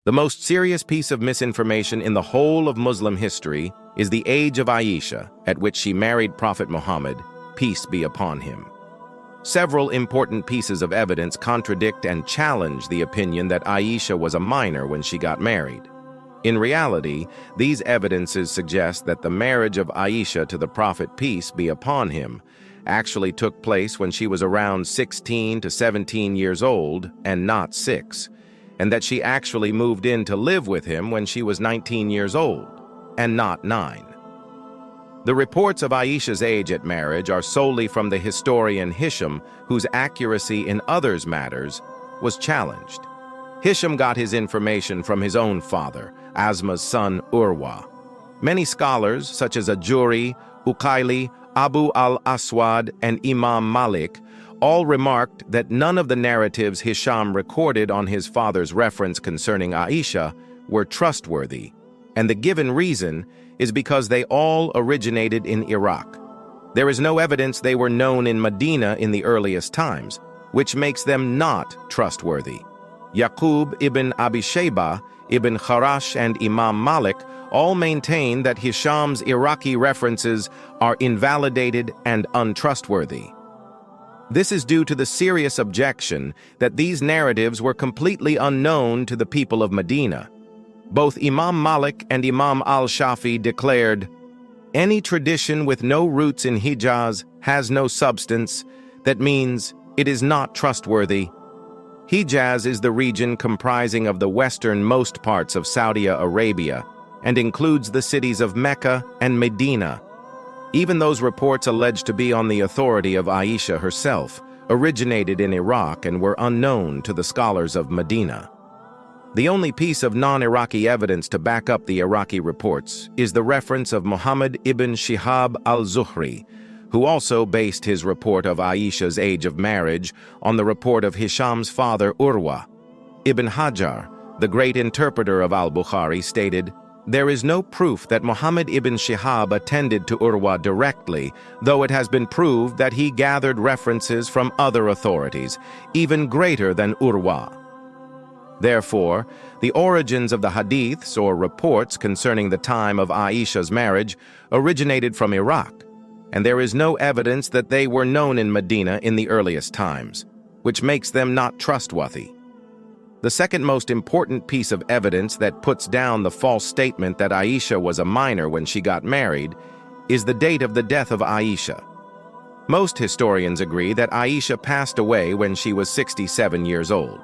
The most serious piece of misinformation in the whole of Muslim history is the age of Aisha, at which she married Prophet Muhammad, peace be upon him. Several important pieces of evidence contradict and challenge the opinion that Aisha was a minor when she got married. In reality, these evidences suggest that the marriage of Aisha to the Prophet, peace be upon him, actually took place when she was around 16 to 17 years old and not 6, and that she actually moved in to live with him when she was 19 years old and not 9. The reports of Aisha's age at marriage are solely from the historian Hisham, whose accuracy in others' matters was challenged. Hisham got his information from his own father, Asma's son Urwa. Many scholars, such as Ajuri, Uqayli, Abu al-Aswad, and Imam Malik, all remarked that none of the narratives Hisham recorded on his father's reference concerning Aisha were trustworthy, and the given reason is because they all originated in Iraq. There is no evidence they were known in Medina in the earliest times, which makes them not trustworthy. Yaqub ibn Abi Shayba, Ibn Kharash, and Imam Malik all maintain that Hisham's Iraqi references are invalidated and untrustworthy. This is due to the serious objection that these narratives were completely unknown to the people of Medina. Both Imam Malik and Imam al-Shafi declared, "Any tradition with no roots in Hijaz has no substance. That means it is not trustworthy." Hijaz is the region comprising of the westernmost parts of Saudi Arabia and includes the cities of Mecca and Medina. Even those reports alleged to be on the authority of Aisha herself originated in Iraq and were unknown to the scholars of Medina. The only piece of non-Iraqi evidence to back up the Iraqi reports is the reference of Muhammad ibn Shihab al-Zuhri, who also based his report of Aisha's age of marriage on the report of Hisham's father Urwa. Ibn Hajar, the great interpreter of al-Bukhari, stated, "There is no proof that Muhammad ibn Shihab attended to Urwa directly, though it has been proved that he gathered references from other authorities, even greater than Urwa." Therefore, the origins of the hadiths or reports concerning the time of Aisha's marriage originated from Iraq, and there is no evidence that they were known in Medina in the earliest times, which makes them not trustworthy. The second most important piece of evidence that puts down the false statement that Aisha was a minor when she got married is the date of the death of Aisha. Most historians agree that Aisha passed away when she was 67 years old.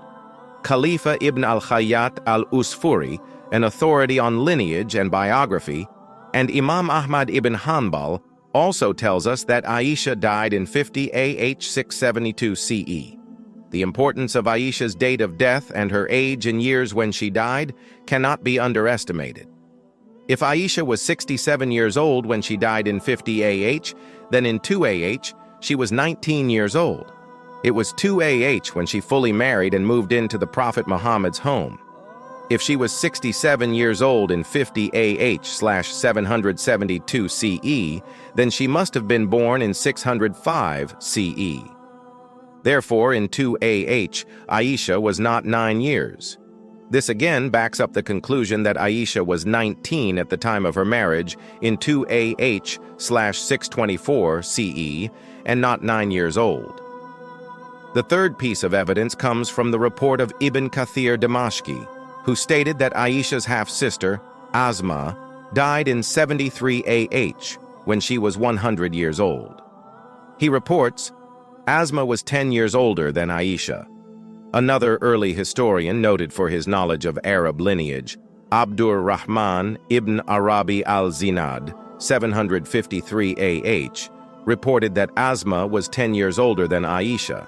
Khalifa ibn al-Khayyat al-Usfuri, an authority on lineage and biography, and Imam Ahmad ibn Hanbal also tells us that Aisha died in 50 AH 672 CE. The importance of Aisha's date of death and her age in years when she died cannot be underestimated. If Aisha was 67 years old when she died in 50 AH, then in 2 AH, she was 19 years old. It was 2 AH when she fully married and moved into the Prophet Muhammad's home. If she was 67 years old in 50 AH/772 CE, then she must have been born in 605 CE. Therefore, in 2 AH, Aisha was not 9 years. This again backs up the conclusion that Aisha was 19 at the time of her marriage in 2 AH/624 CE and not 9 years old. The third piece of evidence comes from the report of Ibn Kathir Damashqi, who stated that Aisha's half-sister, Asma, died in 73 AH when she was 100 years old. He reports, Asma was 10 years older than Aisha. Another early historian noted for his knowledge of Arab lineage, Abdur Rahman ibn Arabi al-Zinad, 753 AH, reported that Asma was 10 years older than Aisha.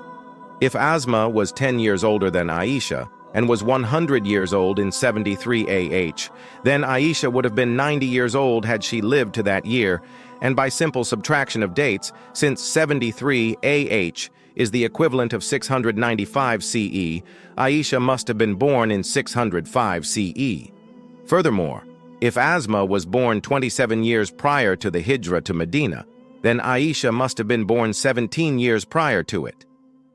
If Asma was 10 years older than Aisha and was 100 years old in 73 AH, then Aisha would have been 90 years old had she lived to that year, and by simple subtraction of dates, since 73 AH is the equivalent of 695 CE, Aisha must have been born in 605 CE. Furthermore, if Asma was born 27 years prior to the Hijrah to Medina, then Aisha must have been born 17 years prior to it.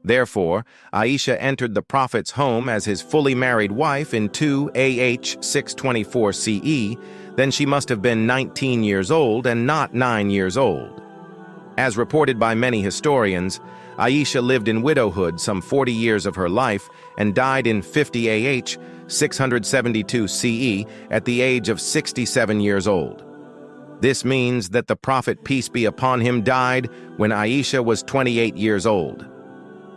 Therefore, Aisha entered the Prophet's home as his fully married wife in 2 AH 624 CE, then she must have been 19 years old and not 9 years old. As reported by many historians, Aisha lived in widowhood some 40 years of her life and died in 50 AH 672 CE at the age of 67 years old. This means that the Prophet, peace be upon him, died when Aisha was 28 years old.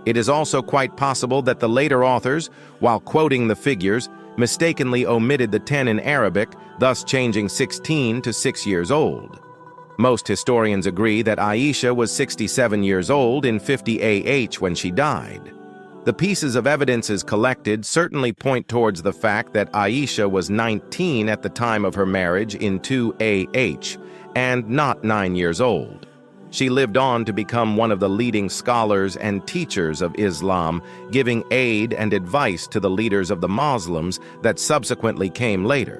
It is also quite possible that the later authors, while quoting the figures, mistakenly omitted the 10 in Arabic, thus changing 16 to 6 years old. Most historians agree that Aisha was 67 years old in 50 AH when she died. The pieces of evidences collected certainly point towards the fact that Aisha was 19 at the time of her marriage in 2 AH and not 9 years old. She lived on to become one of the leading scholars and teachers of Islam, giving aid and advice to the leaders of the Muslims that subsequently came later.